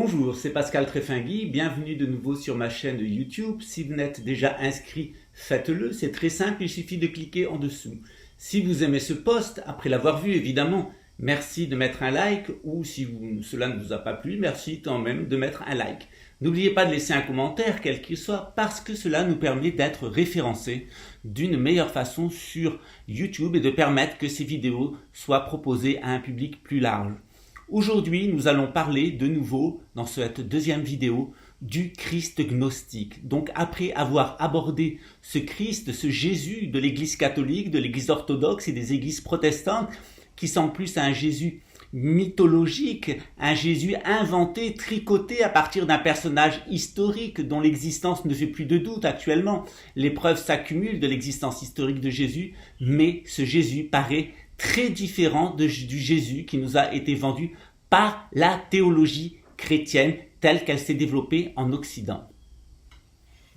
Bonjour, c'est Pascal Tréfingui, bienvenue de nouveau sur ma chaîne YouTube. Si vous n'êtes déjà inscrit, faites-le, c'est très simple, il suffit de cliquer en dessous. Si vous aimez ce post, après l'avoir vu évidemment, merci de mettre un like ou si cela ne vous a pas plu, merci quand même de mettre un like. N'oubliez pas de laisser un commentaire, quel qu'il soit, parce que cela nous permet d'être référencés d'une meilleure façon sur YouTube et de permettre que ces vidéos soient proposées à un public plus large. Aujourd'hui, nous allons parler de nouveau, dans cette deuxième vidéo, du Christ gnostique. Donc après avoir abordé ce Christ, ce Jésus de l'Église catholique, de l'Église orthodoxe et des églises protestantes, qui semble plus à un Jésus mythologique, un Jésus inventé, tricoté à partir d'un personnage historique dont l'existence ne fait plus de doute actuellement. Les preuves s'accumulent de l'existence historique de Jésus, mais ce Jésus paraît très différent du Jésus qui nous a été vendu par la théologie chrétienne telle qu'elle s'est développée en Occident.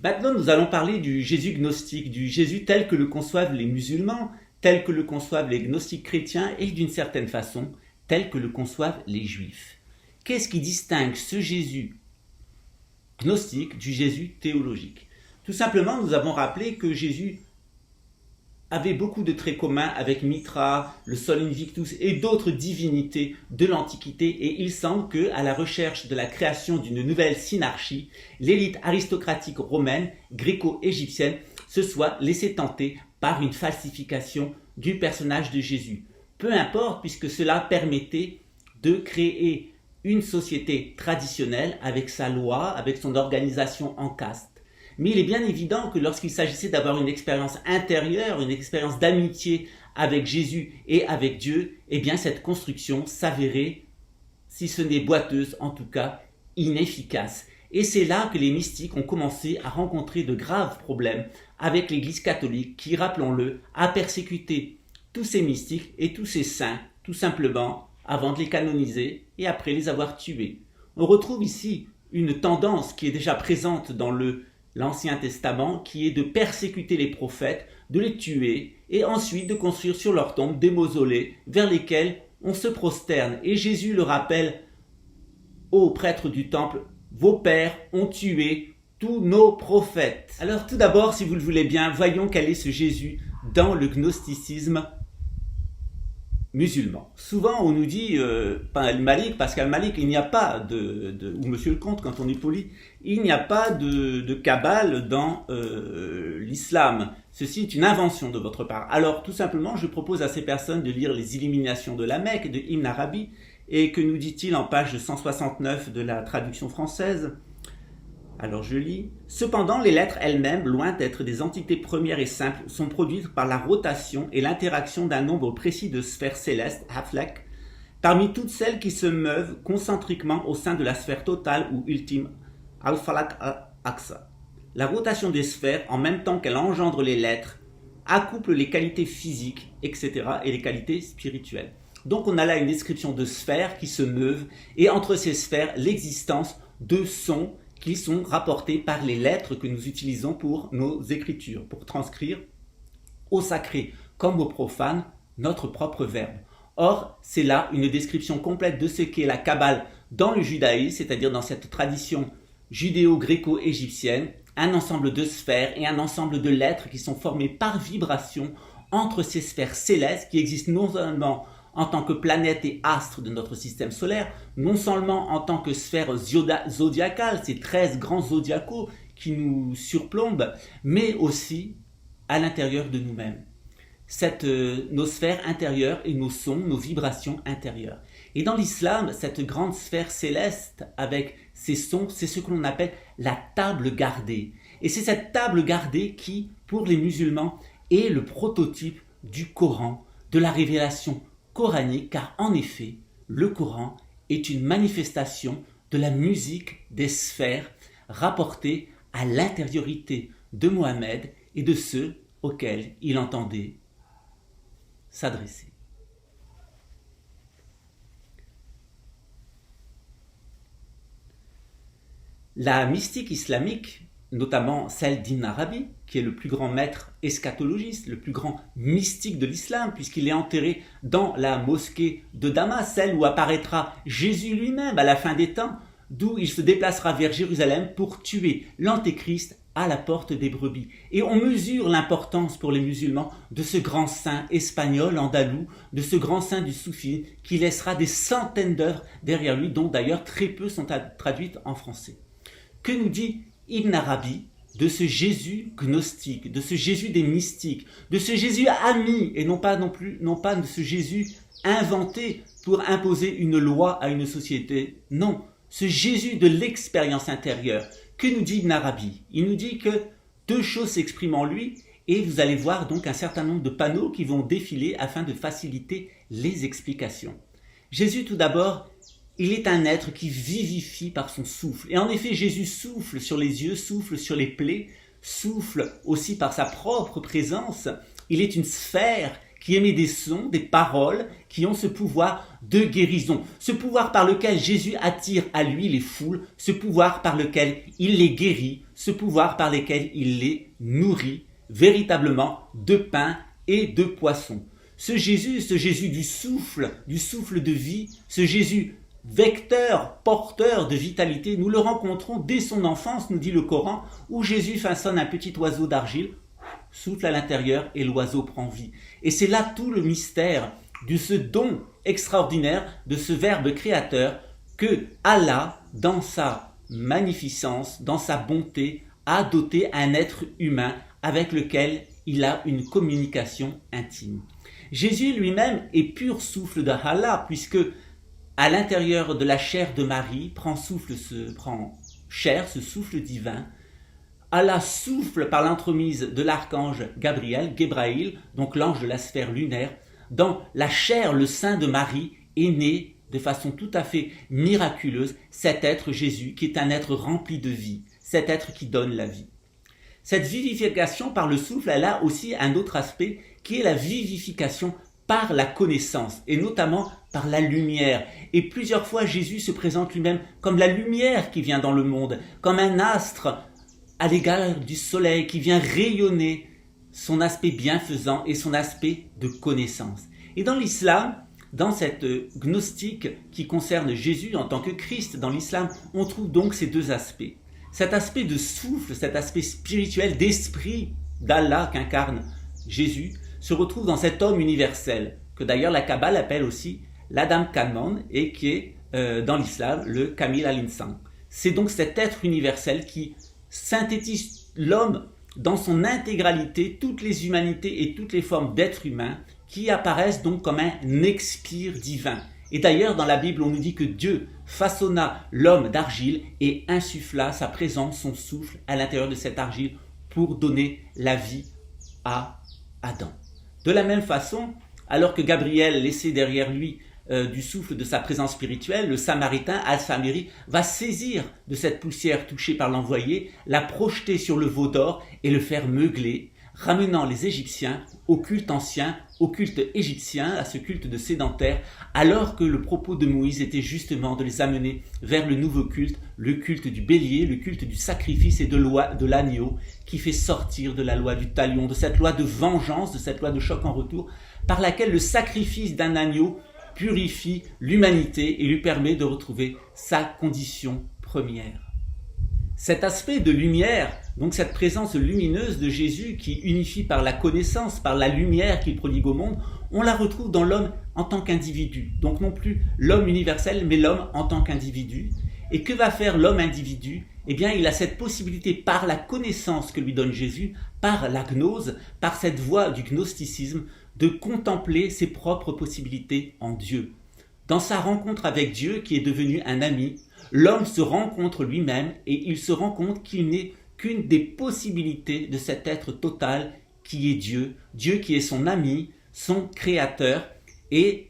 Maintenant, nous allons parler du Jésus gnostique, du Jésus tel que le conçoivent les musulmans, tel que le conçoivent les gnostiques chrétiens et d'une certaine façon, tel que le conçoivent les juifs. Qu'est-ce qui distingue ce Jésus gnostique du Jésus théologique? Tout simplement, nous avons rappelé que Jésus avait beaucoup de traits communs avec Mithra, le Sol Invictus et d'autres divinités de l'Antiquité, et il semble que, à la recherche de la création d'une nouvelle synarchie, l'élite aristocratique romaine, gréco-égyptienne, se soit laissée tenter par une falsification du personnage de Jésus. Peu importe, puisque cela permettait de créer une société traditionnelle avec sa loi, avec son organisation en caste. Mais il est bien évident que lorsqu'il s'agissait d'avoir une expérience intérieure, une expérience d'amitié avec Jésus et avec Dieu, eh bien cette construction s'avérait, si ce n'est boiteuse, en tout cas inefficace. Et c'est là que les mystiques ont commencé à rencontrer de graves problèmes avec l'Église catholique qui, rappelons-le, a persécuté tous ces mystiques et tous ces saints, tout simplement, avant de les canoniser et après les avoir tués. On retrouve ici une tendance qui est déjà présente dans l'Ancien Testament, qui est de persécuter les prophètes, de les tuer et ensuite de construire sur leur tombe des mausolées vers lesquels on se prosterne. Et Jésus le rappelle aux prêtres du temple, vos pères ont tué tous nos prophètes. Alors tout d'abord, si vous le voulez bien, voyons quel est ce Jésus dans le gnosticisme musulman. Souvent on nous dit, Pascal Malik, il n'y a pas ou Monsieur le Comte quand on est poli, il n'y a pas de Kabbale dans l'islam. Ceci est une invention de votre part. Alors tout simplement, je propose à ces personnes de lire les Illuminations de la Mecque de Ibn Arabi, et que nous dit-il en page 169 de la traduction française? Alors je lis. Cependant, les lettres elles-mêmes, loin d'être des entités premières et simples, sont produites par la rotation et l'interaction d'un nombre précis de sphères célestes, Haflek, parmi toutes celles qui se meuvent concentriquement au sein de la sphère totale ou ultime, Al-Falak Aqsa. La rotation des sphères, en même temps qu'elle engendre les lettres, accouple les qualités physiques, etc. et les qualités spirituelles. Donc on a là une description de sphères qui se meuvent, et entre ces sphères, l'existence de sons qui sont rapportés par les lettres que nous utilisons pour nos écritures, pour transcrire au sacré comme au profane notre propre verbe. Or, c'est là une description complète de ce qu'est la Kabbale dans le judaïsme, c'est-à-dire dans cette tradition judéo-gréco-égyptienne, un ensemble de sphères et un ensemble de lettres qui sont formées par vibration entre ces sphères célestes qui existent non seulement en tant que planètes et astres de notre système solaire, non seulement en tant que sphères zodiacales, ces 13 grands zodiacaux qui nous surplombent, mais aussi à l'intérieur de nous-mêmes. Nos sphères intérieures et nos sons, nos vibrations intérieures. Et dans l'islam, cette grande sphère céleste avec ces sons, c'est ce que l'on appelle la table gardée. Et c'est cette table gardée qui, pour les musulmans, est le prototype du Coran, de la révélation coranique, car en effet, le Coran est une manifestation de la musique des sphères rapportée à l'intériorité de Mohammed et de ceux auxquels il entendait s'adresser. La mystique islamique, notamment celle d'Ibn Arabi, qui est le plus grand maître eschatologiste, le plus grand mystique de l'islam, puisqu'il est enterré dans la mosquée de Damas, celle où apparaîtra Jésus lui-même à la fin des temps, d'où il se déplacera vers Jérusalem pour tuer l'Antéchrist à la porte des brebis. Et on mesure l'importance pour les musulmans de ce grand saint espagnol, andalou, de ce grand saint du soufisme qui laissera des centaines d'œuvres derrière lui, dont d'ailleurs très peu sont traduites en français. Que nous dit Ibn Arabi de ce Jésus gnostique, de ce Jésus des mystiques, de ce Jésus ami et non pas de ce Jésus inventé pour imposer une loi à une société. Non, ce Jésus de l'expérience intérieure. Que nous dit Ibn Arabi? Il nous dit que deux choses s'expriment en lui et vous allez voir donc un certain nombre de panneaux qui vont défiler afin de faciliter les explications. Jésus tout d'abord, il est un être qui vivifie par son souffle. Et en effet, Jésus souffle sur les yeux, souffle sur les plaies, souffle aussi par sa propre présence. Il est une sphère qui émet des sons, des paroles, qui ont ce pouvoir de guérison. Ce pouvoir par lequel Jésus attire à lui les foules, ce pouvoir par lequel il les guérit, ce pouvoir par lequel il les nourrit, véritablement de pain et de poisson. Ce Jésus du souffle de vie, ce Jésus vecteur, porteur de vitalité, nous le rencontrons dès son enfance, nous dit le Coran, où Jésus façonne un petit oiseau d'argile, souffle à l'intérieur et l'oiseau prend vie. Et c'est là tout le mystère de ce don extraordinaire, de ce Verbe créateur que Allah, dans sa magnificence, dans sa bonté, a doté un être humain avec lequel il a une communication intime. Jésus lui-même est pur souffle de Allah, puisque à l'intérieur de la chair de Marie prend chair, ce souffle divin. Allah souffle par l'entremise de l'archange Gabriel, Gebraïl, donc l'ange de la sphère lunaire, dans la chair, le sein de Marie, est né de façon tout à fait miraculeuse cet être Jésus qui est un être rempli de vie, cet être qui donne la vie. Cette vivification par le souffle, elle a aussi un autre aspect qui est la vivification par la connaissance et notamment par la lumière. Et plusieurs fois Jésus se présente lui-même comme la lumière qui vient dans le monde, comme un astre à l'égard du soleil qui vient rayonner son aspect bienfaisant et son aspect de connaissance. Et dans l'islam, dans cette gnostique qui concerne Jésus en tant que Christ, dans l'islam, on trouve donc ces deux aspects. Cet aspect de souffle, cet aspect spirituel d'esprit d'Allah qu'incarne Jésus, se retrouve dans cet homme universel, que d'ailleurs la Kabbale appelle aussi l'Adam Kanman et qui est dans l'islam le Kamil al-Insan. C'est donc cet être universel qui synthétise l'homme dans son intégralité, toutes les humanités et toutes les formes d'êtres humains qui apparaissent donc comme un expire divin. Et d'ailleurs dans la Bible on nous dit que Dieu façonna l'homme d'argile et insuffla sa présence, son souffle à l'intérieur de cette argile pour donner la vie à Adam. De la même façon, alors que Gabriel laissait derrière lui du souffle de sa présence spirituelle, le Samaritain, Al-Samiri, va saisir de cette poussière touchée par l'envoyé, la projeter sur le veau d'or et le faire meugler, ramenant les Égyptiens au culte ancien, au culte égyptien, à ce culte de sédentaires, alors que le propos de Moïse était justement de les amener vers le nouveau culte, le culte du bélier, le culte du sacrifice et de l'agneau, qui fait sortir de la loi du talion, de cette loi de vengeance, de cette loi de choc en retour, par laquelle le sacrifice d'un agneau purifie l'humanité et lui permet de retrouver sa condition première. Cet aspect de lumière, donc cette présence lumineuse de Jésus qui unifie par la connaissance, par la lumière qu'il prodigue au monde, on la retrouve dans l'homme en tant qu'individu. Donc non plus l'homme universel, mais l'homme en tant qu'individu. Et que va faire l'homme individu? Eh bien, il a cette possibilité par la connaissance que lui donne Jésus, par la gnose, par cette voie du gnosticisme, de contempler ses propres possibilités en Dieu. Dans sa rencontre avec Dieu, qui est devenu un ami, l'homme se rencontre lui-même et il se rend compte qu'il n'est qu'une des possibilités de cet être total qui est Dieu, Dieu qui est son ami, son créateur et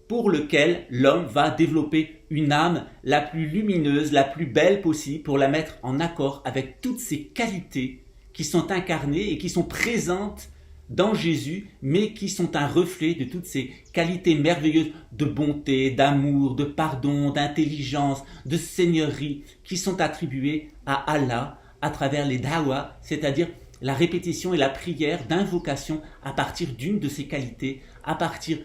pour lequel l'homme va développer une âme la plus lumineuse, la plus belle possible pour la mettre en accord avec toutes ces qualités qui sont incarnées et qui sont présentes dans Jésus, mais qui sont un reflet de toutes ces qualités merveilleuses de bonté, d'amour, de pardon, d'intelligence, de seigneurie, qui sont attribuées à Allah à travers les da'wah, c'est-à-dire la répétition et la prière d'invocation à partir d'une de ces qualités, à partir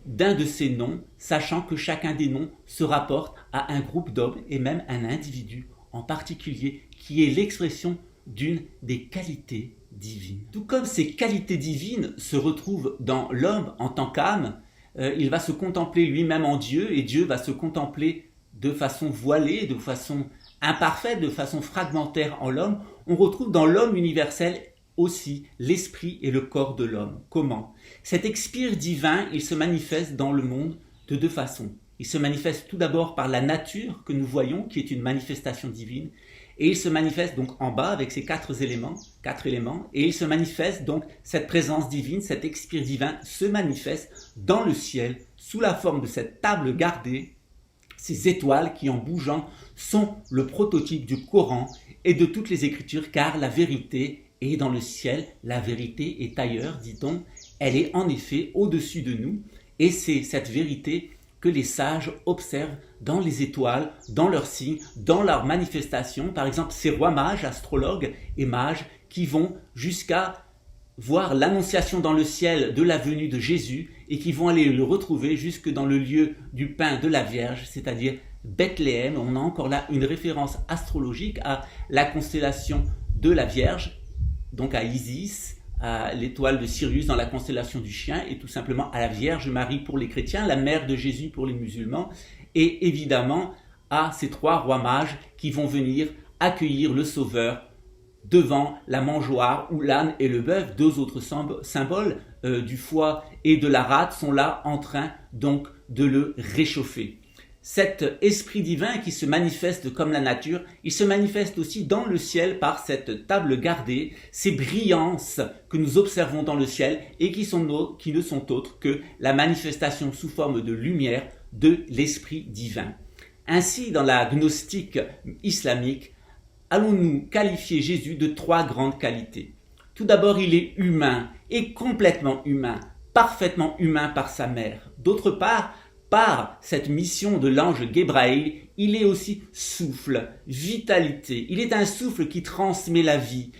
d'un de ces noms, sachant que chacun des noms se rapporte à un groupe d'hommes et même un individu en particulier qui est l'expression d'une des qualités divines. Tout comme ces qualités divines se retrouvent dans l'homme en tant qu'âme, il va se contempler lui-même en Dieu et Dieu va se contempler de façon voilée, de façon imparfaite, de façon fragmentaire en l'homme. On retrouve dans l'homme universel aussi l'esprit et le corps de l'homme. Comment? Cet expire divin, il se manifeste dans le monde de deux façons. Il se manifeste tout d'abord par la nature que nous voyons, qui est une manifestation divine, et il se manifeste donc en bas avec ces quatre éléments, et il se manifeste donc cette présence divine, cet expire divin se manifeste dans le ciel sous la forme de cette table gardée, ces étoiles qui en bougeant sont le prototype du Coran et de toutes les Écritures, car la vérité est dans le ciel, la vérité est ailleurs, dit-on, elle est en effet au-dessus de nous, et c'est cette vérité que les sages observent dans les étoiles, dans leurs signes, dans leurs manifestations. Par exemple, ces rois mages, astrologues et mages, qui vont jusqu'à voir l'annonciation dans le ciel de la venue de Jésus et qui vont aller le retrouver jusque dans le lieu du pain de la Vierge, c'est-à-dire Bethléem. On a encore là une référence astrologique à la constellation de la Vierge, donc à Isis, à l'étoile de Sirius dans la constellation du Chien et tout simplement à la Vierge Marie pour les chrétiens, la mère de Jésus pour les musulmans et évidemment à ces trois rois mages qui vont venir accueillir le Sauveur devant la mangeoire où l'âne et le bœuf, deux autres symboles du foie et de la rate, sont là en train donc de le réchauffer. Cet esprit divin qui se manifeste comme la nature, il se manifeste aussi dans le ciel par cette table gardée, ces brillances que nous observons dans le ciel et qui ne sont autres que la manifestation sous forme de lumière de l'esprit divin. Ainsi, dans la gnostique islamique, allons-nous qualifier Jésus de trois grandes qualités. Tout d'abord, il est humain et complètement humain, parfaitement humain par sa mère. D'autre part, par cette mission de l'ange Gabriel, il est aussi souffle, vitalité. Il est un souffle qui transmet la vie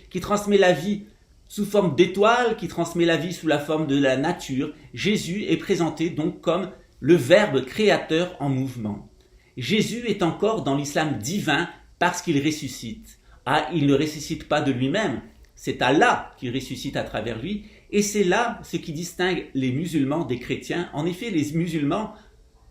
sous forme d'étoile, qui transmet la vie sous la forme de la nature. Jésus est présenté donc comme le Verbe créateur en mouvement. Jésus est encore dans l'islam divin parce qu'il ressuscite. Ah, il ne ressuscite pas de lui-même, c'est Allah qui ressuscite à travers lui. Et c'est là ce qui distingue les musulmans des chrétiens. En effet, les musulmans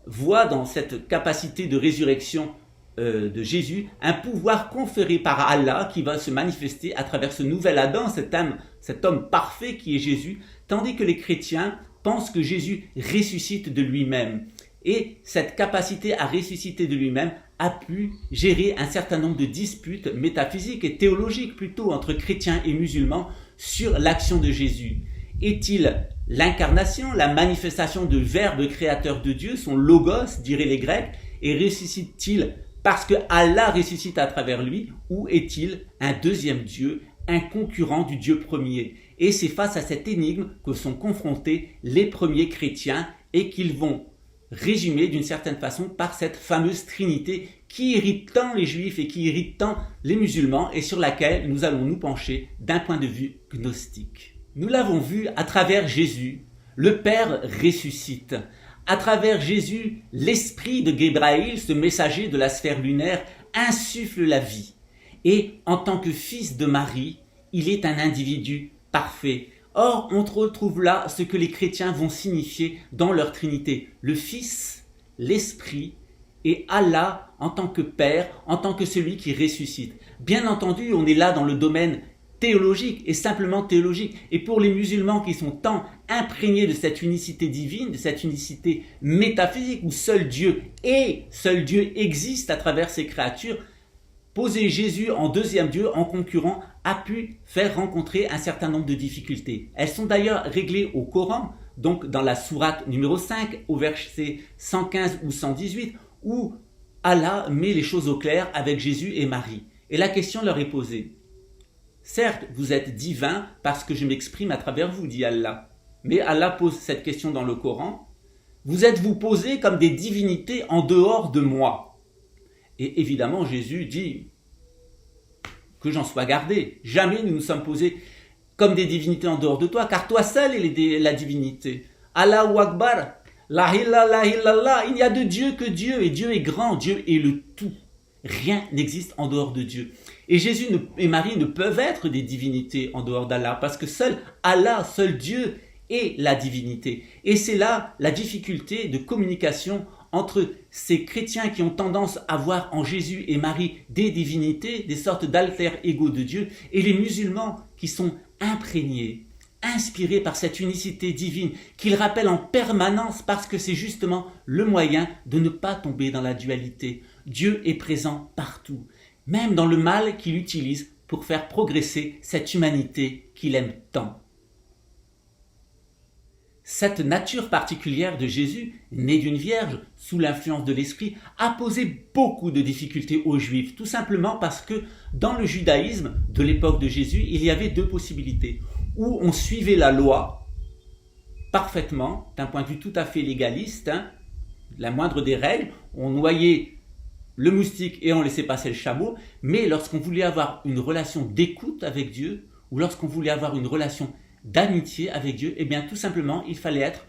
voit dans cette capacité de résurrection de Jésus un pouvoir conféré par Allah qui va se manifester à travers ce nouvel Adam, cet homme parfait qui est Jésus, tandis que les chrétiens pensent que Jésus ressuscite de lui-même. Et cette capacité à ressusciter de lui-même a pu gérer un certain nombre de disputes métaphysiques et théologiques plutôt entre chrétiens et musulmans sur l'action de Jésus. Est-il l'incarnation, la manifestation du Verbe créateur de Dieu, son logos, diraient les Grecs, et ressuscite-t-il parce que Allah ressuscite à travers lui, ou est-il un deuxième Dieu, un concurrent du Dieu premier? Et c'est face à cette énigme que sont confrontés les premiers chrétiens et qu'ils vont résumer d'une certaine façon par cette fameuse Trinité qui irrite tant les Juifs et qui irrite tant les musulmans et sur laquelle nous allons nous pencher d'un point de vue gnostique. Nous l'avons vu à travers Jésus, le Père ressuscite. À travers Jésus, l'esprit de Gabriel, ce messager de la sphère lunaire, insuffle la vie. Et en tant que fils de Marie, il est un individu parfait. Or, on retrouve là ce que les chrétiens vont signifier dans leur Trinité. Le Fils, l'Esprit et Allah en tant que Père, en tant que celui qui ressuscite. Bien entendu, on est là dans le domaine théologique et simplement théologique. Et pour les musulmans qui sont tant imprégnés de cette unicité divine, de cette unicité métaphysique où seul Dieu existe à travers ses créatures, poser Jésus en deuxième Dieu, en concurrent, a pu faire rencontrer un certain nombre de difficultés. Elles sont d'ailleurs réglées au Coran, donc dans la sourate numéro 5, au verset 115 ou 118, où Allah met les choses au clair avec Jésus et Marie. Et la question leur est posée. Certes, vous êtes divin parce que je m'exprime à travers vous, dit Allah. Mais Allah pose cette question dans le Coran. Vous êtes-vous posés comme des divinités en dehors de moi? Et évidemment, Jésus dit que j'en sois gardé. Jamais nous nous sommes posés comme des divinités en dehors de toi, car toi seul est la divinité. Allahu Akbar, La ilaha illallah, il n'y a de Dieu que Dieu, et Dieu est grand, Dieu est le tout. Rien n'existe en dehors de Dieu. Et Jésus et Marie ne peuvent être des divinités en dehors d'Allah, parce que seul Allah, seul Dieu est la divinité. Et c'est là la difficulté de communication entre ces chrétiens qui ont tendance à voir en Jésus et Marie des divinités, des sortes d'alter ego de Dieu, et les musulmans qui sont imprégnés, inspirés par cette unicité divine qu'ils rappellent en permanence parce que c'est justement le moyen de ne pas tomber dans la dualité. Dieu est présent partout, même dans le mal qu'il utilise pour faire progresser cette humanité qu'il aime tant. Cette nature particulière de Jésus, né d'une vierge, sous l'influence de l'esprit, a posé beaucoup de difficultés aux Juifs, tout simplement parce que dans le judaïsme de l'époque de Jésus, il y avait deux possibilités. Où on suivait la loi parfaitement, d'un point de vue tout à fait légaliste, la moindre des règles, on noyait le moustique et on laissait passer le chameau, mais lorsqu'on voulait avoir une relation d'écoute avec Dieu, ou lorsqu'on voulait avoir une relation d'amitié avec Dieu, eh bien tout simplement il fallait être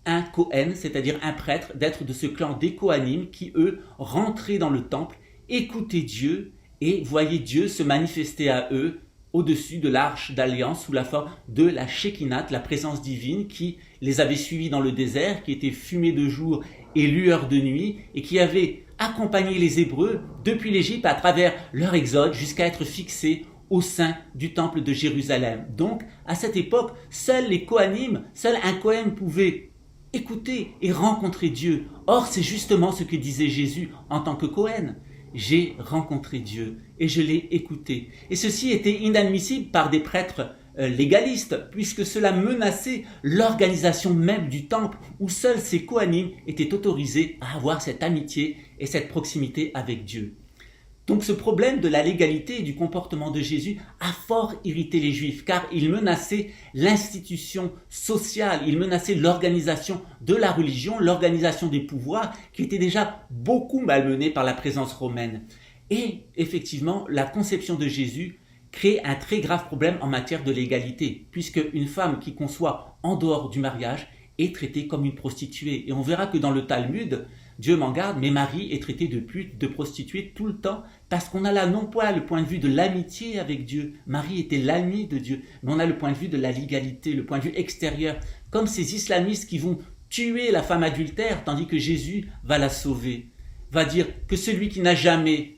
un Kohen, c'est-à-dire un prêtre, d'être de ce clan des Kohanim qui eux rentraient dans le temple, écoutaient Dieu et voyaient Dieu se manifester à eux au-dessus de l'arche d'alliance sous la forme de la Shekinah, la présence divine qui les avait suivis dans le désert, qui était fumée de jour et lueur de nuit et qui avait accompagné les Hébreux depuis l'Égypte à travers leur exode jusqu'à être fixés au sein du temple de Jérusalem. Donc, à cette époque, seuls les Kohanim, seul un Kohen pouvait écouter et rencontrer Dieu. Or, c'est justement ce que disait Jésus en tant que Kohen. J'ai rencontré Dieu et je l'ai écouté. Et ceci était inadmissible par des prêtres légalistes, puisque cela menaçait l'organisation même du temple, où seuls ces Kohanim étaient autorisés à avoir cette amitié et cette proximité avec Dieu. Donc ce problème de la légalité et du comportement de Jésus a fort irrité les Juifs, car il menaçait l'institution sociale, il menaçait l'organisation de la religion, l'organisation des pouvoirs, qui était déjà beaucoup malmenée par la présence romaine. Et effectivement, la conception de Jésus crée un très grave problème en matière de légalité, puisque une femme qui conçoit en dehors du mariage est traitée comme une prostituée. Et on verra que dans le Talmud, Dieu m'en garde, mais Marie est traitée de pute, de prostituée tout le temps, parce qu'on a là non pas le point de vue de l'amitié avec Dieu, Marie était l'amie de Dieu, mais on a le point de vue de la légalité, le point de vue extérieur, comme ces islamistes qui vont tuer la femme adultère, tandis que Jésus va la sauver, va dire que celui qui n'a jamais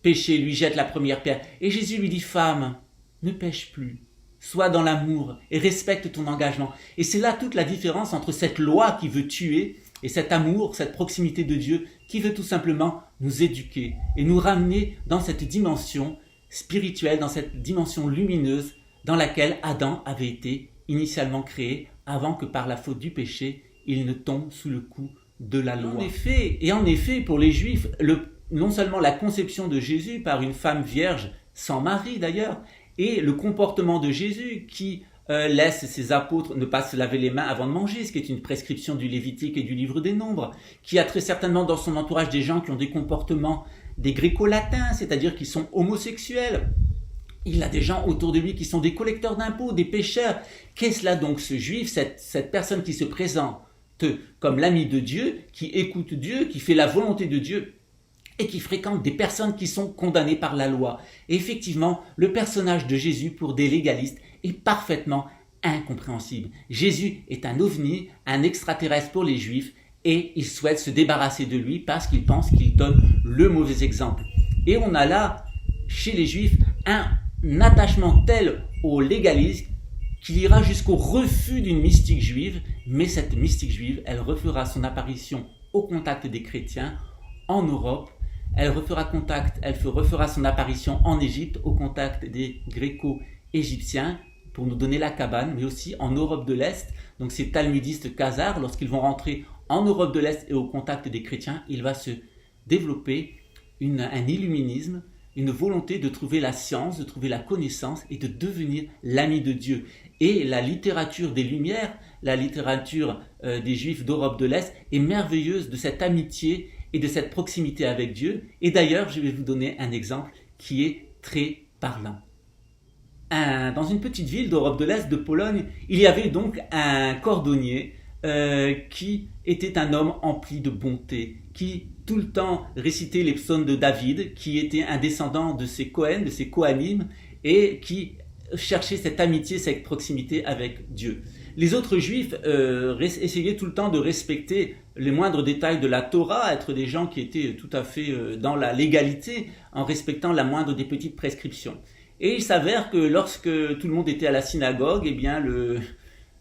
péché lui jette la première pierre. Et Jésus lui dit, femme, ne pêche plus, sois dans l'amour et respecte ton engagement. Et c'est là toute la différence entre cette loi qui veut tuer et cet amour, cette proximité de Dieu qui veut tout simplement nous éduquer et nous ramener dans cette dimension spirituelle, dans cette dimension lumineuse dans laquelle Adam avait été initialement créé avant que par la faute du péché, il ne tombe sous le coup de la loi. En effet, pour les Juifs, non seulement la conception de Jésus par une femme vierge, sans mari d'ailleurs, et le comportement de Jésus qui laisse ses apôtres ne pas se laver les mains avant de manger, ce qui est une prescription du Lévitique et du livre des Nombres, qui a très certainement dans son entourage des gens qui ont des comportements des gréco-latins, c'est-à-dire qui sont homosexuels. Il a des gens autour de lui qui sont des collecteurs d'impôts, des pécheurs. Qu'est-ce là donc ce juif, cette personne qui se présente comme l'ami de Dieu, qui écoute Dieu, qui fait la volonté de Dieu et qui fréquente des personnes qui sont condamnées par la loi. Et effectivement, le personnage de Jésus pour des légalistes est parfaitement incompréhensible. Jésus est un ovni, un extraterrestre pour les Juifs, et ils souhaitent se débarrasser de lui parce qu'ils pensent qu'il donne le mauvais exemple. Et on a là, chez les Juifs, un attachement tel au légalisme qu'il ira jusqu'au refus d'une mystique juive, mais cette mystique juive, elle refera son apparition au contact des chrétiens en Europe. Elle refera son apparition en Égypte au contact des Gréco-Égyptiens pour nous donner la cabane, mais aussi en Europe de l'Est. Donc ces talmudistes khazars, lorsqu'ils vont rentrer en Europe de l'Est et au contact des chrétiens, il va se développer un illuminisme, une volonté de trouver la science, de trouver la connaissance et de devenir l'ami de Dieu. Et la littérature des Lumières, la littérature des Juifs d'Europe de l'Est est merveilleuse de cette amitié et de cette proximité avec Dieu. Et d'ailleurs, je vais vous donner un exemple qui est très parlant. Dans une petite ville d'Europe de l'Est, de Pologne, il y avait donc un cordonnier qui était un homme empli de bonté, qui tout le temps récitait les psaumes de David, qui était un descendant de ces Cohen, de ces Kohanim, et qui cherchait cette amitié, cette proximité avec Dieu. Les autres juifs essayaient tout le temps de respecter les moindres détails de la Torah, être des gens qui étaient tout à fait dans la légalité, en respectant la moindre des petites prescriptions. Et il s'avère que lorsque tout le monde était à la synagogue, eh bien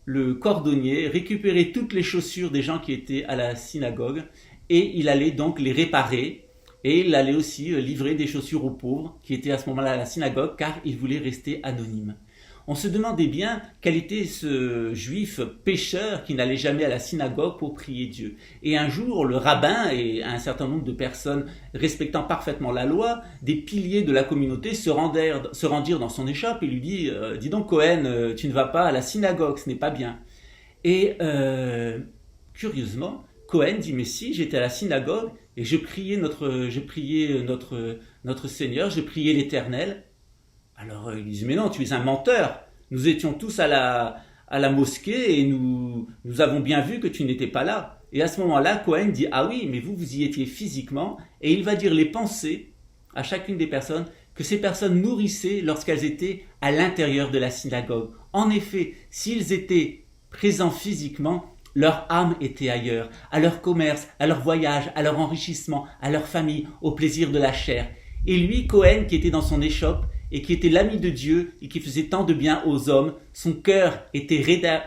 le cordonnier récupérait toutes les chaussures des gens qui étaient à la synagogue et il allait donc les réparer et il allait aussi livrer des chaussures aux pauvres qui étaient à ce moment-là à la synagogue car il voulait rester anonyme. On se demandait bien quel était ce juif pécheur qui n'allait jamais à la synagogue pour prier Dieu. Et un jour, le rabbin et un certain nombre de personnes respectant parfaitement la loi, des piliers de la communauté se rendirent dans son échoppe et lui dit « Dis donc Cohen, tu ne vas pas à la synagogue, ce n'est pas bien. » Et curieusement, Cohen dit « Mais si, j'étais à la synagogue et je priais notre Seigneur, je priais l'Éternel. » Alors il dit « Mais non, tu es un menteur. Nous étions tous à la mosquée et nous avons bien vu que tu n'étais pas là. » Et à ce moment-là, Cohen dit « Ah oui, mais vous y étiez physiquement. » Et il va dire les pensées à chacune des personnes que ces personnes nourrissaient lorsqu'elles étaient à l'intérieur de la synagogue. En effet, s'ils étaient présents physiquement, leur âme était ailleurs, à leur commerce, à leur voyage, à leur enrichissement, à leur famille, au plaisir de la chair. Et lui, Cohen, qui était dans son échoppe, et qui était l'ami de Dieu et qui faisait tant de bien aux hommes, son cœur était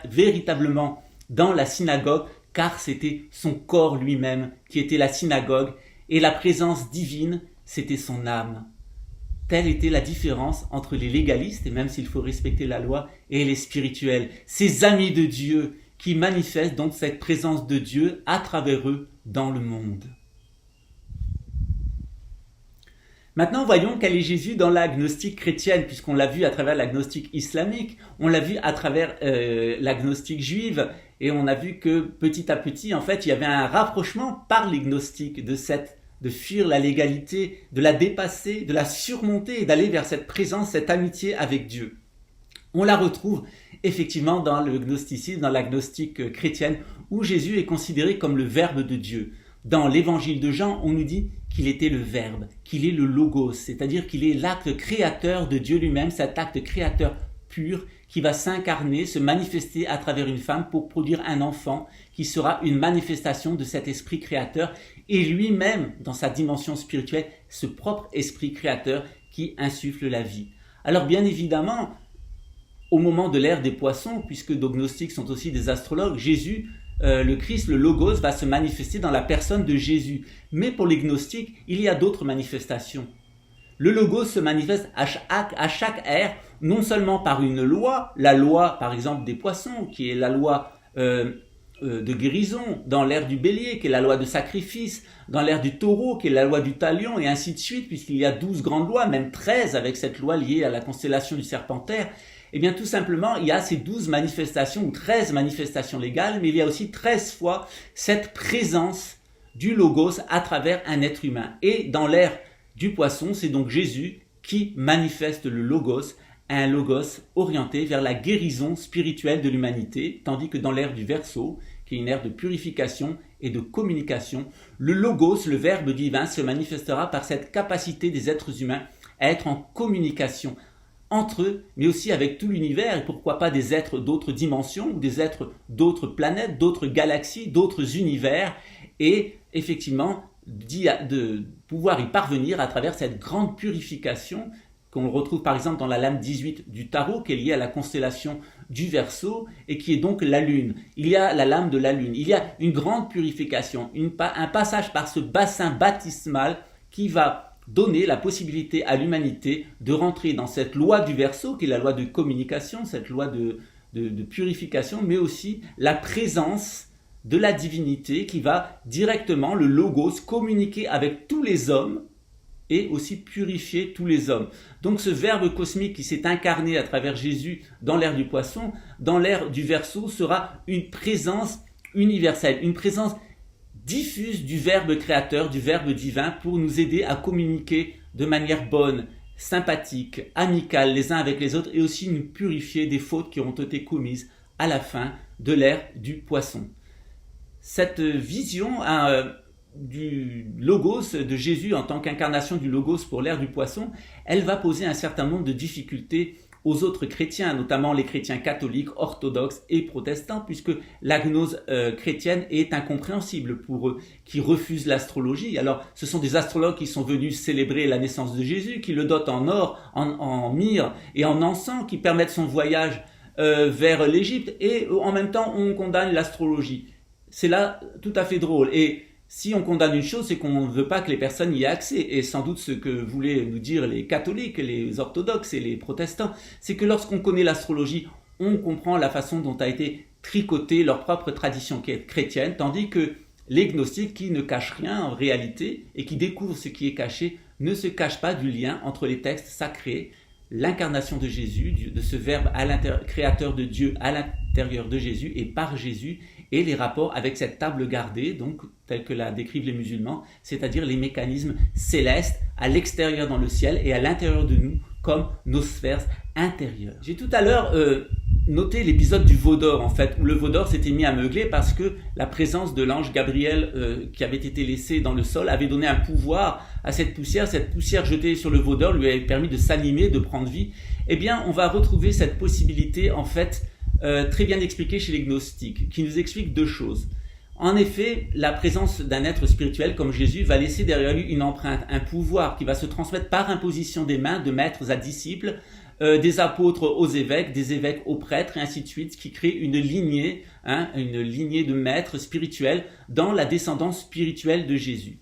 véritablement dans la synagogue car c'était son corps lui-même qui était la synagogue et la présence divine, c'était son âme. Telle était la différence entre les légalistes, et même s'il faut respecter la loi, et les spirituels, ces amis de Dieu qui manifestent donc cette présence de Dieu à travers eux dans le monde. Maintenant, voyons quel est Jésus dans la gnostique chrétienne, puisqu'on l'a vu à travers la gnostique islamique, on l'a vu à travers la gnostique juive, et on a vu que petit à petit, en fait, il y avait un rapprochement par les gnostiques de fuir la légalité, de la dépasser, de la surmonter et d'aller vers cette présence, cette amitié avec Dieu. On la retrouve effectivement dans le gnosticisme, dans la gnostique chrétienne, où Jésus est considéré comme le Verbe de Dieu. Dans l'évangile de Jean, on nous dit qu'il était le Verbe, qu'il est le Logos, c'est-à-dire qu'il est l'acte créateur de Dieu lui-même, cet acte créateur pur qui va s'incarner, se manifester à travers une femme pour produire un enfant qui sera une manifestation de cet esprit créateur et lui-même, dans sa dimension spirituelle, ce propre esprit créateur qui insuffle la vie. Alors bien évidemment, au moment de l'ère des poissons, puisque nos gnostiques sont aussi des astrologues, Jésus, le Christ, le Logos, va se manifester dans la personne de Jésus. Mais pour les gnostiques, il y a d'autres manifestations. Le Logos se manifeste à chaque ère, non seulement par une loi, la loi par exemple des poissons, qui est la loi de guérison, dans l'ère du bélier, qui est la loi de sacrifice, dans l'ère du taureau, qui est la loi du talion, et ainsi de suite, puisqu'il y a 12 grandes lois, même 13 avec cette loi liée à la constellation du Serpentaire. Eh bien, tout simplement, il y a ces 12 manifestations, ou 13 manifestations légales, mais il y a aussi 13 fois cette présence du Logos à travers un être humain. Et dans l'ère du poisson, c'est donc Jésus qui manifeste le Logos, un Logos orienté vers la guérison spirituelle de l'humanité, tandis que dans l'ère du Verseau, qui est une ère de purification et de communication, le Logos, le Verbe divin, se manifestera par cette capacité des êtres humains à être en communication entre eux, mais aussi avec tout l'univers, et pourquoi pas des êtres d'autres dimensions, ou des êtres d'autres planètes, d'autres galaxies, d'autres univers, et effectivement de pouvoir y parvenir à travers cette grande purification qu'on retrouve par exemple dans la lame 18 du tarot, qui est liée à la constellation du Verseau, et qui est donc la Lune. Il y a la lame de la Lune, il y a une grande purification, un passage par ce bassin baptismal qui va donner la possibilité à l'humanité de rentrer dans cette loi du Verseau, qui est la loi de communication, cette loi de purification, mais aussi la présence de la divinité qui va directement, le Logos, communiquer avec tous les hommes et aussi purifier tous les hommes. Donc ce Verbe cosmique qui s'est incarné à travers Jésus dans l'ère du poisson, dans l'ère du Verseau, sera une présence universelle, une présence diffuse du Verbe créateur, du Verbe divin, pour nous aider à communiquer de manière bonne, sympathique, amicale les uns avec les autres, et aussi nous purifier des fautes qui ont été commises à la fin de l'ère du poisson. cette vision du logos de Jésus en tant qu'incarnation du logos pour l'ère du poisson, elle va poser un certain nombre de difficultés aux autres chrétiens, notamment les chrétiens catholiques, orthodoxes et protestants, puisque la gnose chrétienne est incompréhensible pour eux, qui refusent l'astrologie. Alors, ce sont des astrologues qui sont venus célébrer la naissance de Jésus, qui le dotent en or, en myrrhe et en encens, qui permettent son voyage vers l'Égypte, et en même temps, on condamne l'astrologie. C'est là tout à fait drôle. Et si on condamne une chose, c'est qu'on ne veut pas que les personnes y aient accès. Et sans doute ce que voulaient nous dire les catholiques, les orthodoxes et les protestants, c'est que lorsqu'on connaît l'astrologie, on comprend la façon dont a été tricotée leur propre tradition chrétienne, tandis que les gnostiques, qui ne cachent rien en réalité et qui découvrent ce qui est caché, ne se cachent pas du lien entre les textes sacrés, l'incarnation de Jésus, de ce verbe créateur de Dieu à l'intérieur de Jésus et par Jésus, et les rapports avec cette table gardée, donc telle que la décrivent les musulmans, c'est-à-dire les mécanismes célestes à l'extérieur dans le ciel et à l'intérieur de nous, comme nos sphères intérieures. J'ai tout à l'heure noté l'épisode du veau d'or, en fait, où le veau d'or s'était mis à meugler parce que la présence de l'ange Gabriel qui avait été laissé dans le sol avait donné un pouvoir à cette poussière. Cette poussière jetée sur le veau d'or lui avait permis de s'animer, de prendre vie. Eh bien, on va retrouver cette possibilité, en fait, très bien expliquée chez les gnostiques, qui nous explique deux choses. En effet, la présence d'un être spirituel comme Jésus va laisser derrière lui une empreinte, un pouvoir qui va se transmettre par imposition des mains de maîtres à disciples, des apôtres aux évêques, des évêques aux prêtres, et ainsi de suite, qui crée une lignée de maîtres spirituels dans la descendance spirituelle de Jésus.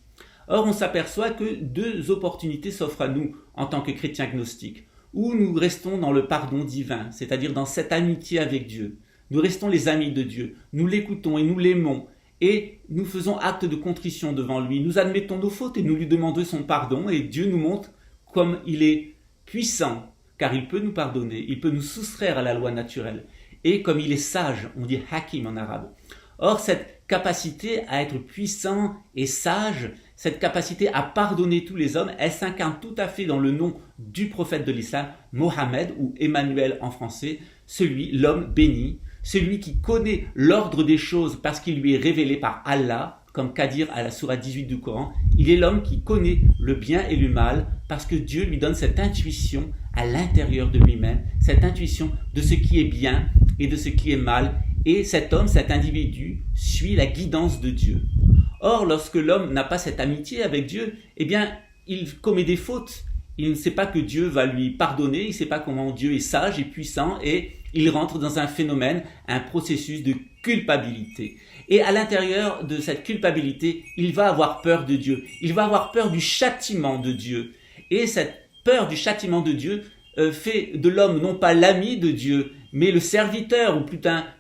Or, on s'aperçoit que deux opportunités s'offrent à nous en tant que chrétiens gnostiques, où nous restons dans le pardon divin, c'est-à-dire dans cette amitié avec Dieu. Nous restons les amis de Dieu, nous l'écoutons et nous l'aimons, et nous faisons acte de contrition devant lui. Nous admettons nos fautes et nous lui demandons son pardon, et Dieu nous montre comme il est puissant, car il peut nous pardonner, il peut nous soustraire à la loi naturelle, et comme il est sage, on dit hakim en arabe. Or, cette capacité à être puissant et sage, cette capacité à pardonner tous les hommes, elle s'incarne tout à fait dans le nom du prophète de l'islam, Mohammed, ou Emmanuel en français, l'homme béni, celui qui connaît l'ordre des choses parce qu'il lui est révélé par Allah, comme qu'a dit à la sourate 18 du Coran. Il est l'homme qui connaît le bien et le mal parce que Dieu lui donne cette intuition à l'intérieur de lui-même, cette intuition de ce qui est bien et de ce qui est mal. Et cet homme, cet individu, suit la guidance de Dieu. Or, lorsque l'homme n'a pas cette amitié avec Dieu, eh bien, il commet des fautes. Il ne sait pas que Dieu va lui pardonner, il ne sait pas comment Dieu est sage et puissant, et il rentre dans un phénomène, un processus de culpabilité. Et à l'intérieur de cette culpabilité, il va avoir peur de Dieu. Il va avoir peur du châtiment de Dieu. Et cette peur du châtiment de Dieu fait de l'homme non pas l'ami de Dieu, mais le serviteur, ou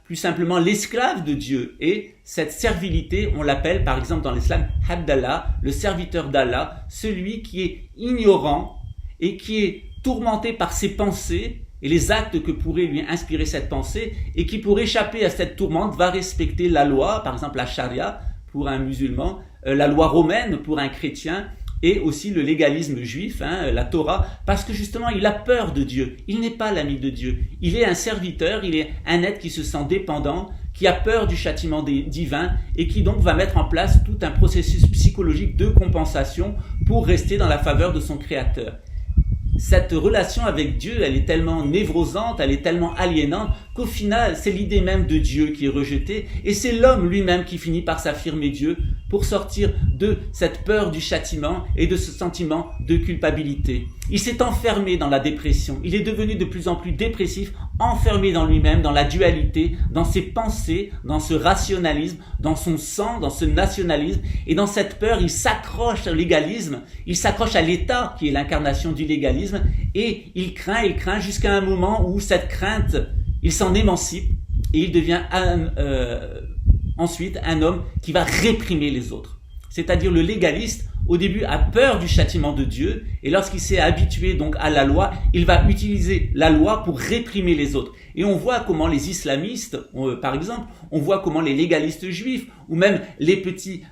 plus simplement l'esclave de Dieu. Et cette servilité, on l'appelle par exemple dans l'islam Abdallah, le serviteur d'Allah, celui qui est ignorant et qui est tourmenté par ses pensées et les actes que pourrait lui inspirer cette pensée, et qui pour échapper à cette tourmente va respecter la loi, par exemple la charia pour un musulman, la loi romaine pour un chrétien, et aussi le légalisme juif, la Torah, parce que justement il a peur de Dieu. Il n'est pas l'ami de Dieu. Il est un serviteur, il est un être qui se sent dépendant, qui a peur du châtiment divin et qui donc va mettre en place tout un processus psychologique de compensation pour rester dans la faveur de son Créateur. Cette relation avec Dieu, elle est tellement névrosante, elle est tellement aliénante qu'au final, c'est l'idée même de Dieu qui est rejetée et c'est l'homme lui-même qui finit par s'affirmer Dieu pour sortir de cette peur du châtiment et de ce sentiment de culpabilité. Il s'est enfermé dans la dépression, il est devenu de plus en plus dépressif, enfermé dans lui-même, dans la dualité, dans ses pensées, dans ce rationalisme, dans son sang, dans ce nationalisme, et dans cette peur, il s'accroche au légalisme, il s'accroche à l'État qui est l'incarnation du légalisme, et il craint jusqu'à un moment où cette crainte, il s'en émancipe et il devient ensuite un homme qui va réprimer les autres. C'est-à-dire le légaliste, au début, a peur du châtiment de Dieu, et lorsqu'il s'est habitué donc à la loi, il va utiliser la loi pour réprimer les autres. Et on voit comment les islamistes, par exemple, on voit comment les légalistes juifs, ou même les petits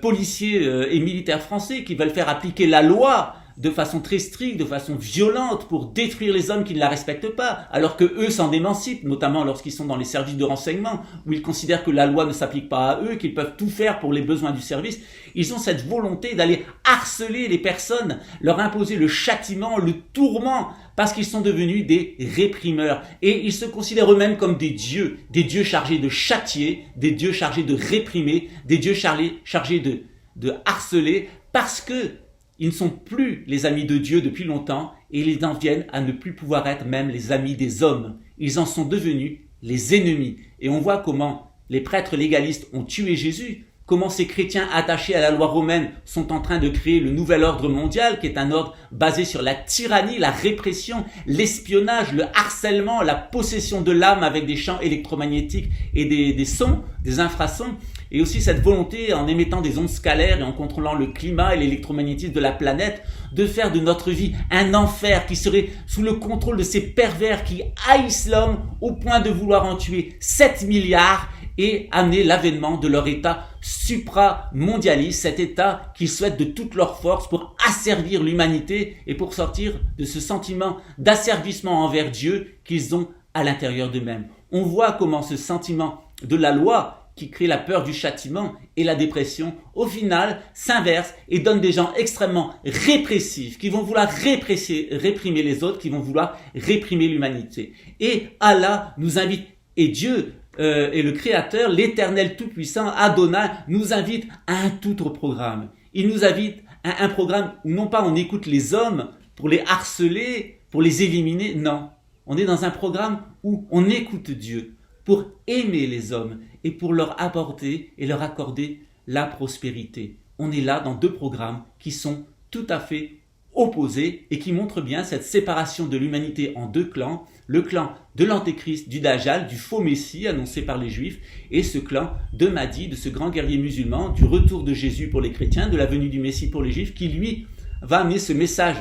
policiers et militaires français qui veulent faire appliquer la loi de façon très stricte, de façon violente pour détruire les hommes qui ne la respectent pas, alors que eux s'en émancipent, notamment lorsqu'ils sont dans les services de renseignement, où ils considèrent que la loi ne s'applique pas à eux, qu'ils peuvent tout faire pour les besoins du service. Ils ont cette volonté d'aller harceler les personnes, leur imposer le châtiment, le tourment, parce qu'ils sont devenus des réprimeurs. Et ils se considèrent eux-mêmes comme des dieux chargés de châtier, des dieux chargés de réprimer, des dieux chargés de harceler, parce que ils ne sont plus les amis de Dieu depuis longtemps et ils en viennent à ne plus pouvoir être même les amis des hommes. Ils en sont devenus les ennemis. Et on voit comment les prêtres légalistes ont tué Jésus, comment ces chrétiens attachés à la loi romaine sont en train de créer le nouvel ordre mondial, qui est un ordre basé sur la tyrannie, la répression, l'espionnage, le harcèlement, la possession de l'âme avec des champs électromagnétiques et des sons, des infrasons, et aussi cette volonté, en émettant des ondes scalaires et en contrôlant le climat et l'électromagnétisme de la planète, de faire de notre vie un enfer qui serait sous le contrôle de ces pervers qui haïssent l'homme au point de vouloir en tuer 7 milliards et amener l'avènement de leur état supramondialiste, cet état qu'ils souhaitent de toute leur force pour asservir l'humanité et pour sortir de ce sentiment d'asservissement envers Dieu qu'ils ont à l'intérieur d'eux-mêmes. On voit comment ce sentiment de la loi qui crée la peur du châtiment et la dépression, au final, s'inverse et donne des gens extrêmement répressifs, qui vont vouloir réprimer les autres, qui vont vouloir réprimer l'humanité. Et Allah nous invite, et Dieu et le Créateur, l'Éternel Tout-Puissant, Adonai, nous invite à un tout autre programme. Il nous invite à un programme où non pas on écoute les hommes pour les harceler, pour les éliminer, non. On est dans un programme où on écoute Dieu pour aimer les hommes et pour leur apporter et leur accorder la prospérité. On est là dans deux programmes qui sont tout à fait opposés et qui montrent bien cette séparation de l'humanité en deux clans, le clan de l'Antéchrist, du Dajjal, du faux Messie annoncé par les Juifs, et ce clan de Mahdi, de ce grand guerrier musulman, du retour de Jésus pour les chrétiens, de la venue du Messie pour les Juifs, qui lui va amener ce message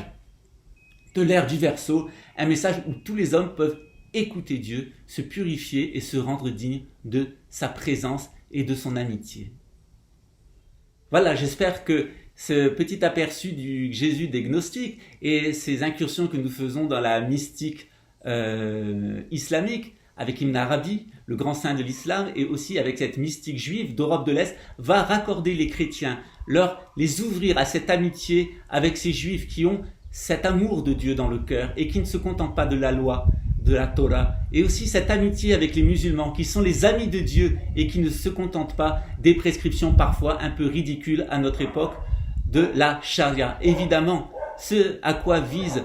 de l'ère du Verseau, un message où tous les hommes peuvent écouter Dieu, se purifier et se rendre dignes de sa présence et de son amitié. Voilà, j'espère que ce petit aperçu du Jésus des gnostiques et ces incursions que nous faisons dans la mystique islamique avec Ibn Arabi, le grand saint de l'islam, et aussi avec cette mystique juive d'Europe de l'Est, va raccorder les chrétiens, les ouvrir à cette amitié avec ces juifs qui ont cet amour de Dieu dans le cœur et qui ne se contentent pas de la loi, de la Torah, et aussi cette amitié avec les musulmans qui sont les amis de Dieu et qui ne se contentent pas des prescriptions parfois un peu ridicules à notre époque de la charia. Évidemment, ce à quoi vise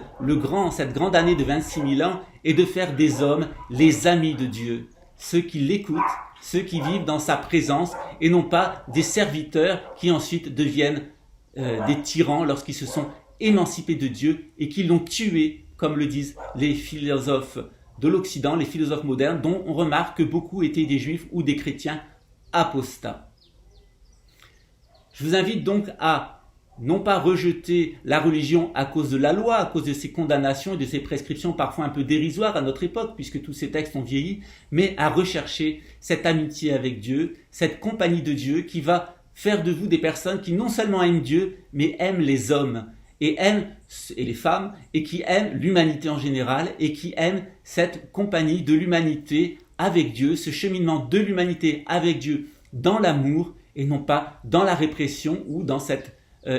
cette grande année de 26 000 ans est de faire des hommes les amis de Dieu, ceux qui l'écoutent, ceux qui vivent dans sa présence et non pas des serviteurs qui ensuite deviennent des tyrans lorsqu'ils se sont émancipés de Dieu et qui l'ont tué, comme le disent les philosophes de l'Occident, les philosophes modernes, dont on remarque que beaucoup étaient des juifs ou des chrétiens apostats. Je vous invite donc à non pas rejeter la religion à cause de la loi, à cause de ses condamnations et de ses prescriptions parfois un peu dérisoires à notre époque, puisque tous ces textes ont vieilli, mais à rechercher cette amitié avec Dieu, cette compagnie de Dieu qui va faire de vous des personnes qui non seulement aiment Dieu, mais aiment les hommes, et les femmes, et qui aiment l'humanité en général, et qui aiment cette compagnie de l'humanité avec Dieu, ce cheminement de l'humanité avec Dieu dans l'amour, et non pas dans la répression ou dans cette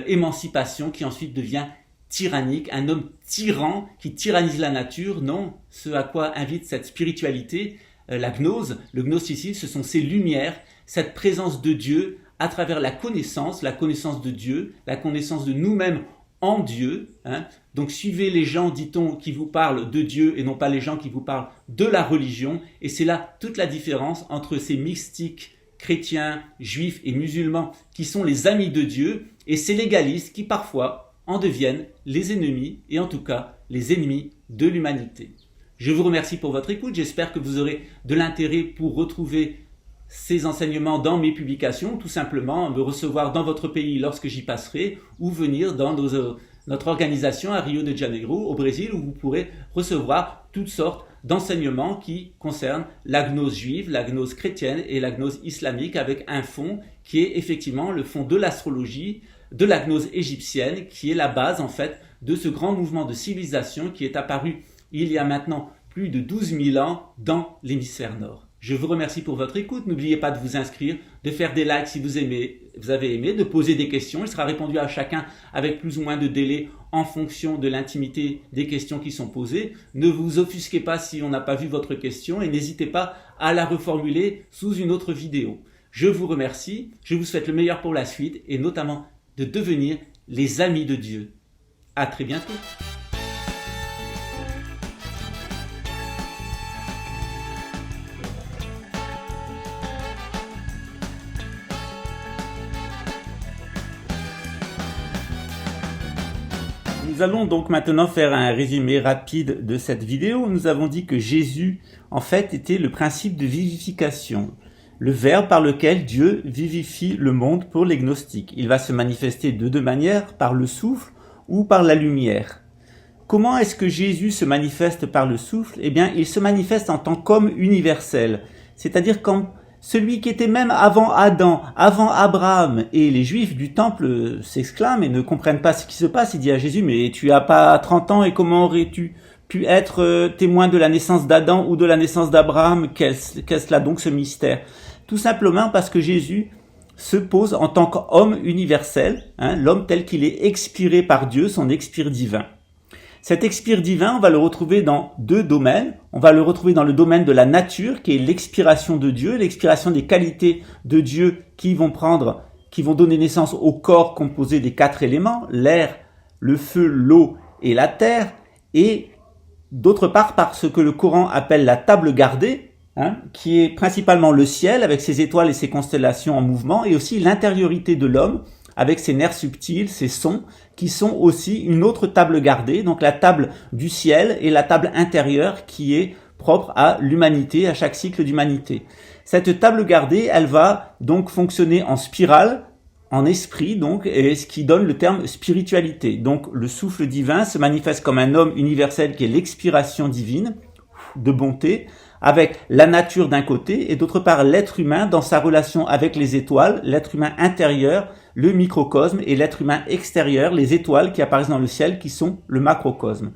émancipation qui ensuite devient tyrannique, un homme tyran qui tyrannise la nature. Non, ce à quoi invite cette spiritualité, la gnose, le gnosticisme, ce sont ces lumières, cette présence de Dieu à travers la connaissance de Dieu, la connaissance de nous-mêmes en Dieu. Donc suivez les gens, dit-on, qui vous parlent de Dieu et non pas les gens qui vous parlent de la religion. Et c'est là toute la différence entre ces mystiques chrétiens, juifs et musulmans qui sont les amis de Dieu et ces légalistes qui parfois en deviennent les ennemis et en tout cas les ennemis de l'humanité. Je vous remercie pour votre écoute, j'espère que vous aurez de l'intérêt pour retrouver ces enseignements dans mes publications, tout simplement me recevoir dans votre pays lorsque j'y passerai ou venir dans notre organisation à Rio de Janeiro au Brésil où vous pourrez recevoir toutes sortes d'enseignements qui concernent la gnose juive, la gnose chrétienne et la gnose islamique avec un fond qui est effectivement le fond de l'astrologie, de la gnose égyptienne qui est la base en fait de ce grand mouvement de civilisation qui est apparu il y a maintenant plus de 12 000 ans dans l'hémisphère nord. Je vous remercie pour votre écoute. N'oubliez pas de vous inscrire, de faire des likes si vous avez aimé, de poser des questions. Il sera répondu à chacun avec plus ou moins de délai en fonction de l'intimité des questions qui sont posées. Ne vous offusquez pas si on n'a pas vu votre question et n'hésitez pas à la reformuler sous une autre vidéo. Je vous remercie, je vous souhaite le meilleur pour la suite et notamment de devenir les amis de Dieu. À très bientôt. Nous allons donc maintenant faire un résumé rapide de cette vidéo. Nous avons dit que Jésus, en fait, était le principe de vivification, le verbe par lequel Dieu vivifie le monde pour les gnostiques. Il va se manifester de deux manières, par le souffle ou par la lumière. Comment est-ce que Jésus se manifeste par le souffle? Eh bien, il se manifeste en tant qu'homme universel, c'est-à-dire comme celui qui était même avant Adam, avant Abraham. Et les Juifs du temple s'exclament et ne comprennent pas ce qui se passe. Il dit à Jésus, mais tu as pas 30 ans et comment aurais-tu pu être témoin de la naissance d'Adam ou de la naissance d'Abraham? Qu'est-ce là donc ce mystère? Tout simplement parce que Jésus se pose en tant qu'homme universel, l'homme tel qu'il est expiré par Dieu, son expire divin. Cet expire divin, on va le retrouver dans deux domaines. On va le retrouver dans le domaine de la nature, qui est l'expiration de Dieu, l'expiration des qualités de Dieu qui vont donner naissance au corps composé des 4 éléments, l'air, le feu, l'eau et la terre. Et d'autre part, par ce que le Coran appelle la table gardée, qui est principalement le ciel avec ses étoiles et ses constellations en mouvement, et aussi l'intériorité de l'homme, avec ses nerfs subtils, ses sons, qui sont aussi une autre table gardée, donc la table du ciel et la table intérieure qui est propre à l'humanité, à chaque cycle d'humanité. Cette table gardée, elle va donc fonctionner en spirale, en esprit donc, et ce qui donne le terme spiritualité. Donc le souffle divin se manifeste comme un homme universel qui est l'expiration divine, de bonté, avec la nature d'un côté et d'autre part l'être humain dans sa relation avec les étoiles, l'être humain intérieur, le microcosme et l'être humain extérieur, les étoiles qui apparaissent dans le ciel qui sont le macrocosme.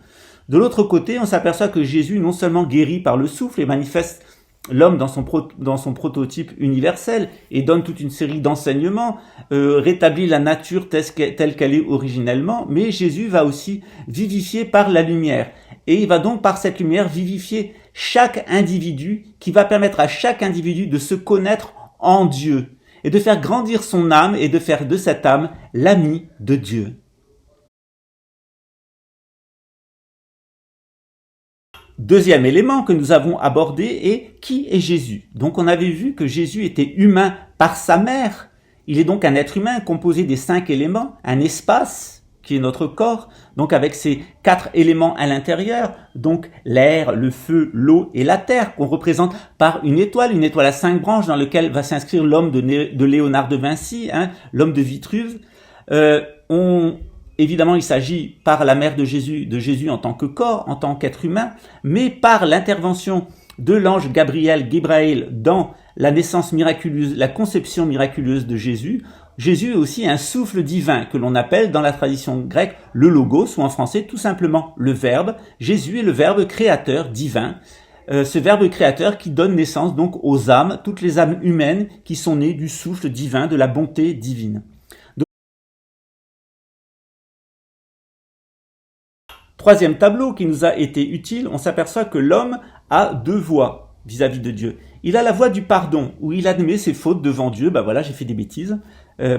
De l'autre côté, on s'aperçoit que Jésus non seulement guérit par le souffle et manifeste l'homme dans son prototype universel et donne toute une série d'enseignements, rétablit la nature telle qu'elle est originellement, mais Jésus va aussi vivifier par la lumière. Et il va donc par cette lumière vivifier chaque individu, qui va permettre à chaque individu de se connaître en Dieu et de faire grandir son âme et de faire de cette âme l'ami de Dieu. Deuxième élément que nous avons abordé est qui est Jésus. Donc on avait vu que Jésus était humain par sa mère. Il est donc un être humain composé des 5 éléments, un espace qui est notre corps, donc avec ces 4 éléments à l'intérieur, donc l'air, le feu, l'eau et la terre, qu'on représente par une étoile à 5 branches dans laquelle va s'inscrire l'homme de Léonard de Vinci, l'homme de Vitruve. Évidemment, il s'agit par la mère de Jésus en tant que corps, en tant qu'être humain, mais par l'intervention de l'ange Gabriel dans la naissance miraculeuse, la conception miraculeuse de Jésus. Jésus est aussi un souffle divin que l'on appelle dans la tradition grecque le logos ou en français tout simplement le verbe. Jésus est le verbe créateur divin, ce verbe créateur qui donne naissance donc aux âmes, toutes les âmes humaines qui sont nées du souffle divin, de la bonté divine. Troisième tableau qui nous a été utile, on s'aperçoit que l'homme a 2 voix vis-à-vis de Dieu. Il a la voix du pardon, où il admet ses fautes devant Dieu, voilà, j'ai fait des bêtises,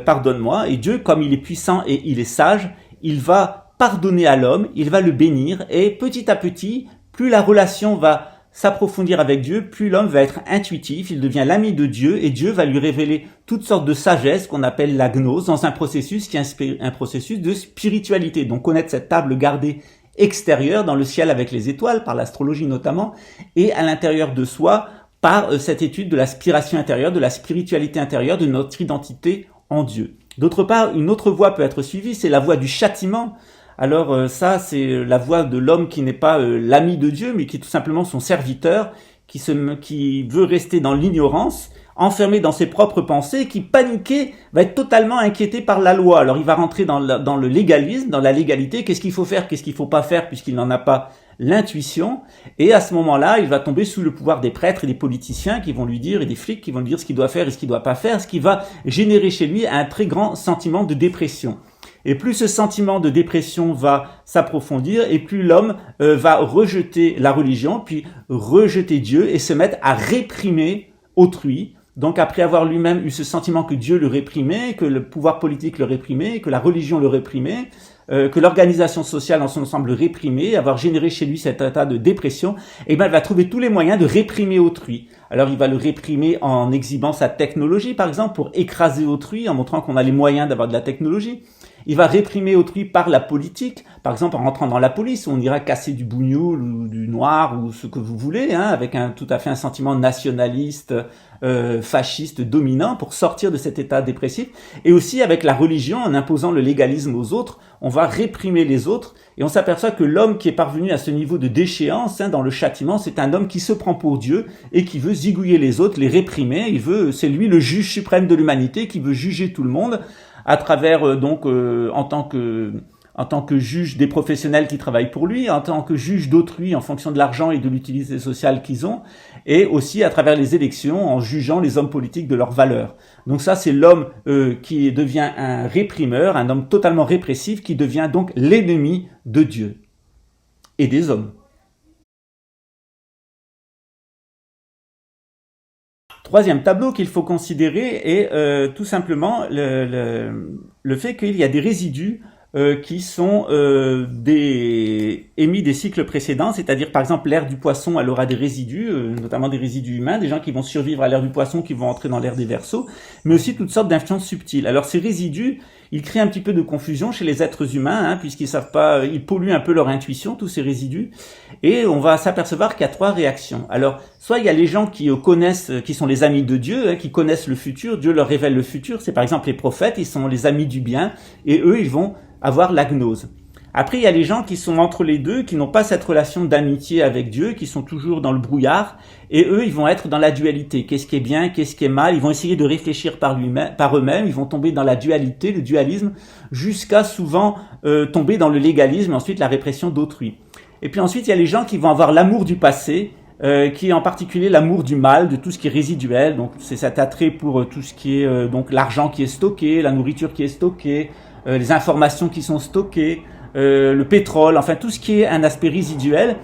pardonne-moi. Et Dieu, comme il est puissant et il est sage, il va pardonner à l'homme, il va le bénir, et petit à petit, plus la relation va s'approfondir avec Dieu, plus l'homme va être intuitif, il devient l'ami de Dieu, et Dieu va lui révéler toutes sortes de sagesse qu'on appelle la gnose, dans un processus qui est un processus de spiritualité. Donc connaître cette table gardée extérieure dans le ciel avec les étoiles, par l'astrologie notamment, et à l'intérieur de soi, par cette étude de la spiration intérieure, de la spiritualité intérieure, de notre identité en Dieu. D'autre part, une autre voie peut être suivie, c'est la voie du châtiment. Alors ça, c'est la voie de l'homme qui n'est pas l'ami de Dieu, mais qui est tout simplement son serviteur, qui veut rester dans l'ignorance, enfermé dans ses propres pensées, qui paniqué, va être totalement inquiété par la loi. Alors il va rentrer dans le légalisme, dans la légalité, qu'est-ce qu'il faut faire, qu'est-ce qu'il faut pas faire, puisqu'il n'en a pas l'intuition, et à ce moment-là, il va tomber sous le pouvoir des prêtres et des politiciens qui vont lui dire, et des flics qui vont lui dire ce qu'il doit faire et ce qu'il doit pas faire, ce qui va générer chez lui un très grand sentiment de dépression. Et plus ce sentiment de dépression va s'approfondir, et plus l'homme va rejeter la religion, puis rejeter Dieu, et se mettre à réprimer autrui. Donc après avoir lui-même eu ce sentiment que Dieu le réprimait, que le pouvoir politique le réprimait, que la religion le réprimait, que l'organisation sociale dans son ensemble le réprimait, avoir généré chez lui cet état de dépression, et ben il va trouver tous les moyens de réprimer autrui. Alors il va le réprimer en exhibant sa technologie, par exemple, pour écraser autrui, en montrant qu'on a les moyens d'avoir de la technologie. Il va réprimer autrui par la politique, par exemple en rentrant dans la police, où on ira casser du bougnoul ou du noir ou ce que vous voulez, avec tout à fait un sentiment nationaliste, fasciste, dominant, pour sortir de cet état dépressif. Et aussi avec la religion, en imposant le légalisme aux autres, on va réprimer les autres, et on s'aperçoit que l'homme qui est parvenu à ce niveau de déchéance, dans le châtiment, c'est un homme qui se prend pour Dieu et qui veut zigouiller les autres, les réprimer. C'est lui le juge suprême de l'humanité qui veut juger tout le monde à travers en tant que juge des professionnels qui travaillent pour lui, en tant que juge d'autrui en fonction de l'argent et de l'utilité sociale qu'ils ont, et aussi à travers les élections en jugeant les hommes politiques de leurs valeurs. Donc ça, c'est l'homme qui devient un réprimeur, un homme totalement répressif, qui devient donc l'ennemi de Dieu et des hommes. Troisième tableau qu'il faut considérer est tout simplement le fait qu'il y a des résidus qui sont émis des cycles précédents, c'est-à-dire par exemple l'ère du poisson, elle aura des résidus, notamment des résidus humains, des gens qui vont survivre à l'ère du poisson, qui vont entrer dans l'ère des Verseaux, mais aussi toutes sortes d'influences subtiles. Alors ces résidus, ils créent un petit peu de confusion chez les êtres humains, puisqu'ils savent pas, ils polluent un peu leur intuition, tous ces résidus, et on va s'apercevoir qu'il y a trois réactions. Alors, soit il y a les gens qui connaissent, qui sont les amis de Dieu, qui connaissent le futur, Dieu leur révèle le futur, c'est par exemple les prophètes, ils sont les amis du bien, et eux, ils vont avoir la gnose. Après, il y a les gens qui sont entre les deux, qui n'ont pas cette relation d'amitié avec Dieu, qui sont toujours dans le brouillard, et eux, ils vont être dans la dualité. Qu'est-ce qui est bien, qu'est-ce qui est mal? Ils vont essayer de réfléchir par eux-mêmes, ils vont tomber dans la dualité, le dualisme, jusqu'à souvent tomber dans le légalisme, et ensuite la répression d'autrui. Et puis ensuite, il y a les gens qui vont avoir l'amour du passé, qui est en particulier l'amour du mal, de tout ce qui est résiduel. Donc c'est cet attrait pour tout ce qui est donc l'argent qui est stocké, la nourriture qui est stockée, les informations qui sont stockées, le pétrole, enfin tout ce qui est un aspect résiduel.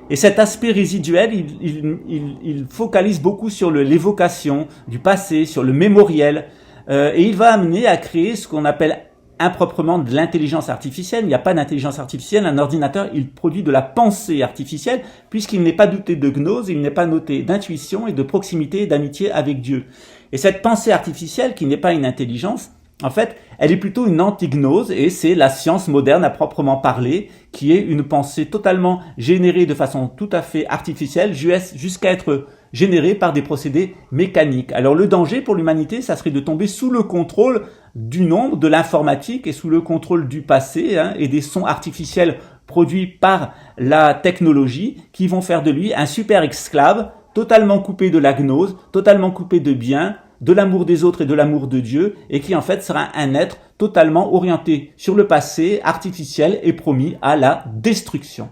Et cet aspect résiduel, il focalise beaucoup sur l'évocation du passé, sur le mémoriel, et il va amener à créer ce qu'on appelle improprement de l'intelligence artificielle. Il n'y a pas d'intelligence artificielle, un ordinateur, il produit de la pensée artificielle, puisqu'il n'est pas doté de gnose, il n'est pas noté d'intuition et de proximité et d'amitié avec Dieu. Et cette pensée artificielle, qui n'est pas une intelligence, en fait, elle est plutôt une antignose, et c'est la science moderne à proprement parler, qui est une pensée totalement générée de façon tout à fait artificielle, jusqu'à être générée par des procédés mécaniques. Alors le danger pour l'humanité, ça serait de tomber sous le contrôle du nombre, de l'informatique, et sous le contrôle du passé, et des sons artificiels produits par la technologie, qui vont faire de lui un super esclave, totalement coupé de la gnose, totalement coupé de bien, de l'amour des autres et de l'amour de Dieu, et qui en fait sera un être totalement orienté sur le passé, artificiel et promis à la destruction.